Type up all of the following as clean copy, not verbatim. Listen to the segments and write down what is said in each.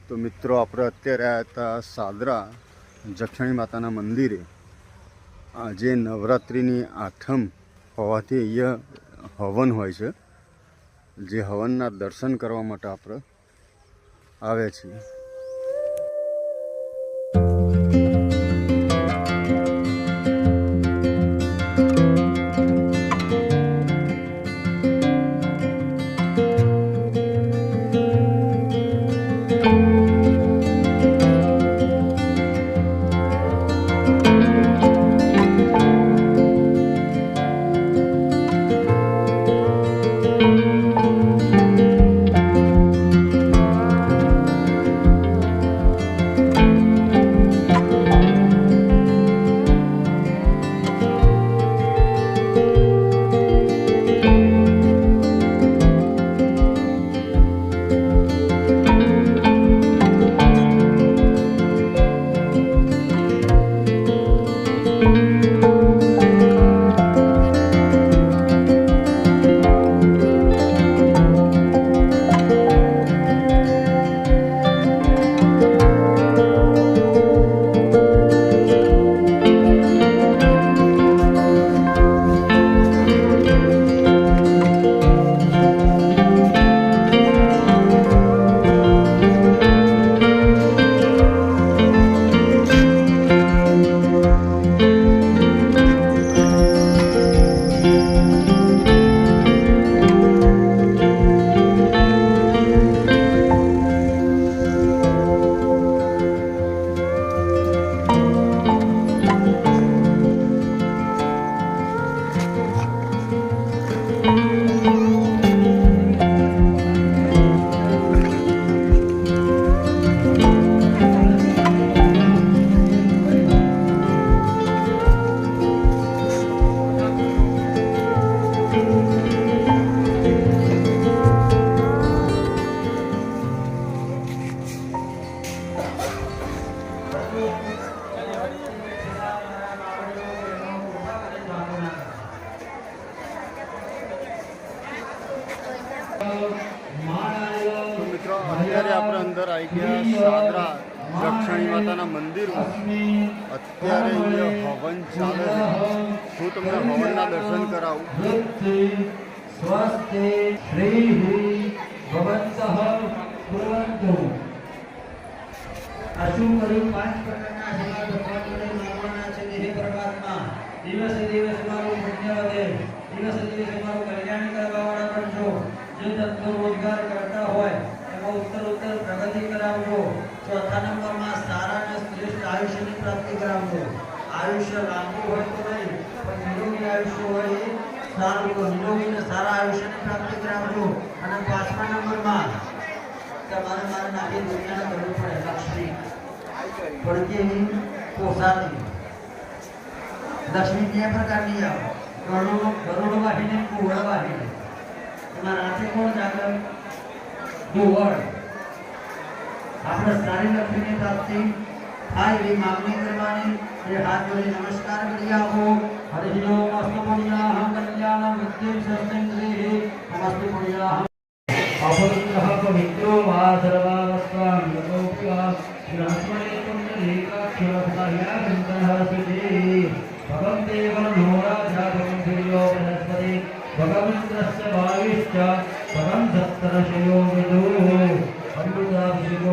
તો મિત્રો આપણે અત્યારે આવ્યા હતા સાદરા જક્ષણી માતાના મંદિરે. આજે નવરાત્રિની આઠમ હોવાથી અહીંયા હવન હોય છે. જે હવનના દર્શન કરવા માટે આપણે આવ્યા છીએ. મિત્રો અત્યારે આપણે અંદર આવી ગયા સાદરા જક્ષણી માતાના મંદિરમાં. અત્યારે અહીંયા હવન ચાલે છે. હું તમને હવનના દર્શન કરાવું. દિવસે દિવસ મારું પુણ્ય વધે, દિવસે દિવસ મારું કલ્યાણ કરવાવાળા બનજો. જે ધંધો રોજગાર કરતા હોય એમાં ઉત્તર પ્રગતિ કરાવજો. ચોથા નંબરમાં સારા અને શ્રેષ્ઠ આયુષ્યની પ્રાપ્તિ કરાવજો. આયુષ્ય લાંબુ હોય તો નહીં, પણ નિરોગી આયુષ્ય હોય એ સારું. તો નિરોગી અને સારા આયુષ્યની પ્રાપ્તિ કરાવજો. અને પાંચમા નંબરમાં તમારે મારે નાખી દુનિયાને કરવું પડે લક્ષ્મી પડકેની પોસાતી. લક્ષ્મી બે પ્રકારની આવે, ગરુડ વાહિની, કુવળ વાહિની. એમાં રાતે કોણ જાગે? કુવળ. આપણે સારી લક્ષ્મીની પ્રાપ્તિ થાય એવી માંગણી કરવાની. એ હાથ જોડી નમસ્કાર કરી આપો. હરિ ઓમ અસ્તુ પુણ્યાહમ કલ્યાણમ વિદ્યમ સસ્તેન્દ્રિ નમસ્તે પુણ્યાહમ અપવિત્રઃ પવિત્રો વા સર્વાવસ્વામ યતોપ્યા બ્રહ્મણે પુણ્યલેકાક્ષરસહાયા ચિંતનઃ સિદ્ધિ ભગવં દેવં નોરાજા ભગવં સૂર્યો બૃહસ્પતિ ભગવંતસ્ય વાયુશ્ચ ભગવં સપ્તર્ષયો વિદુઃ અમૃતાભિષેકો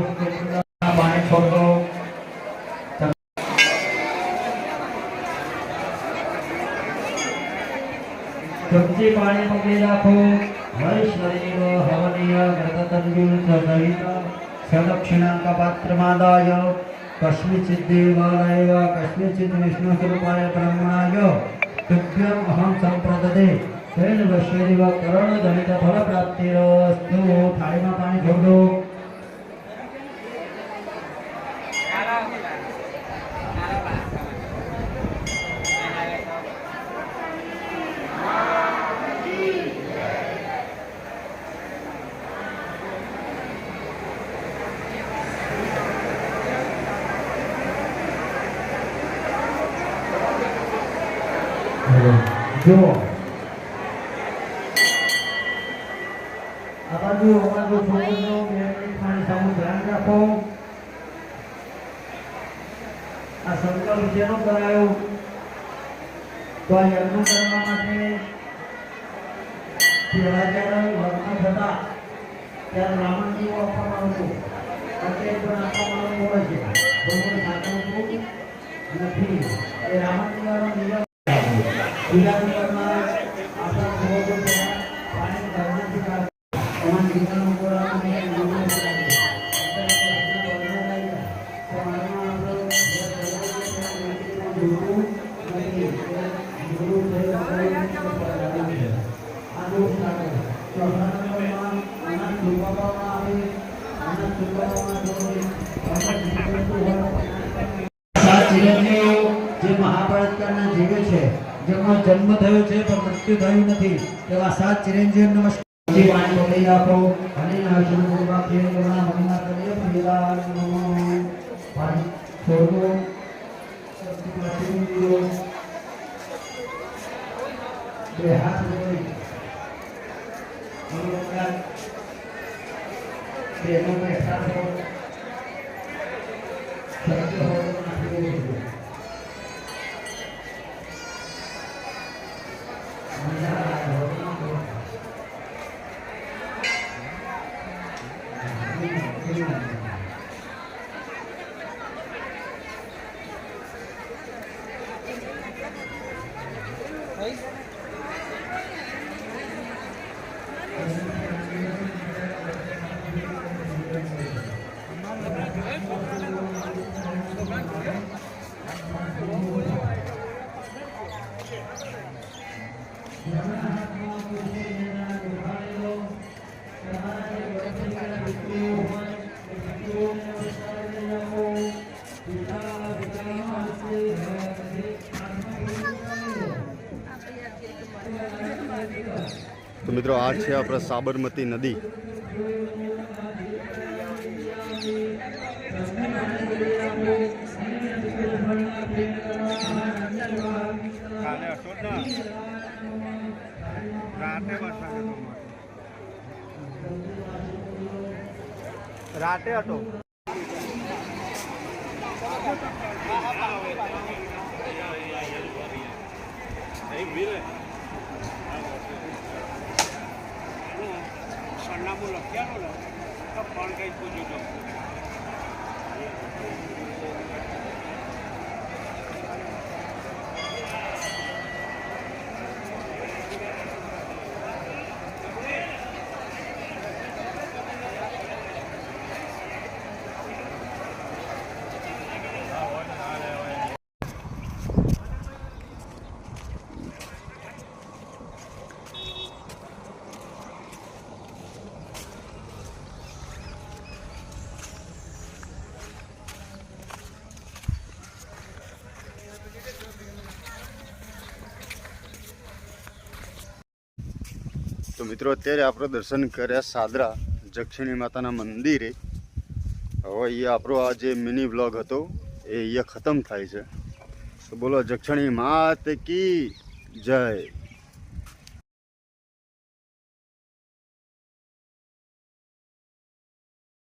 પાણી છોડો. ચમચી પાણી પકડી રાખો. હરિશ્વરીવ હવનીય વ્રતતંજુલ સહિત સદક્ષિણાંક પાત્રમાદાય કસ્મિચિદ દેવાલય કસ્મિચિદ વિષ્ણુ સ્વરૂપાય બ્રહ્મણાય તુભ્યમ અહમ સંપ્રદદે તેન વૈશ્વરીવ કરણ જનિત ફળ પ્રાપ્તિરસ્તુ. થાળીમાં પાણી છોડો. જો આ બાજુ અમારું છોકરીઓ બે મિનિટ પાણી સામું ધ્યાન રાખો. સંકલ્પ જેનો કરાયો તો આ યજ્ઞ કરવા માટે રાજાના લગ્ન થતા ત્યારે રાવણજીઓ આપવામાં આવતું અત્યારે પણ આપવામાં આવતું હોય છે ભગવાન સાચવતું નથી એ રાવણજીવાનો નિયમ બીજા નંબરમાં આપણા પૂર્વજો થયા પાણી ગરમીથી કાઢ એમાં નીકળનું બોલાવવાનું જે મહાભારતના જીવે છે જેમનો જન્મ થયો છે પણ મૃત્યુ થયું નથી તેવા 7 ચિરંજીવ નમસ્કાર જે પાણી પકડી રાખો અને નાશનું પૂર્વક જે કરવાના મહિમા કરીએ પીલા પાણી છોડો બે હાથ જોડી બેનો બેઠા છો સત્ય હોય તો મિત્રો આ છે આપણા સાબરમતી નદી. રાતે હતો સરનામું લખ્યાનું ને પણ કઈ પૂછ્યું તો મિત્રો અત્યારે આપણે દર્શન કર્યા સાદરા જક્ષિણી માતાના મંદિરે. હવે અહીંયા આપણો આ જે મિની વ્લોગ હતો એ અહીંયા ખતમ થાય છે. તો બોલો જક્ષિણી માત કી જય.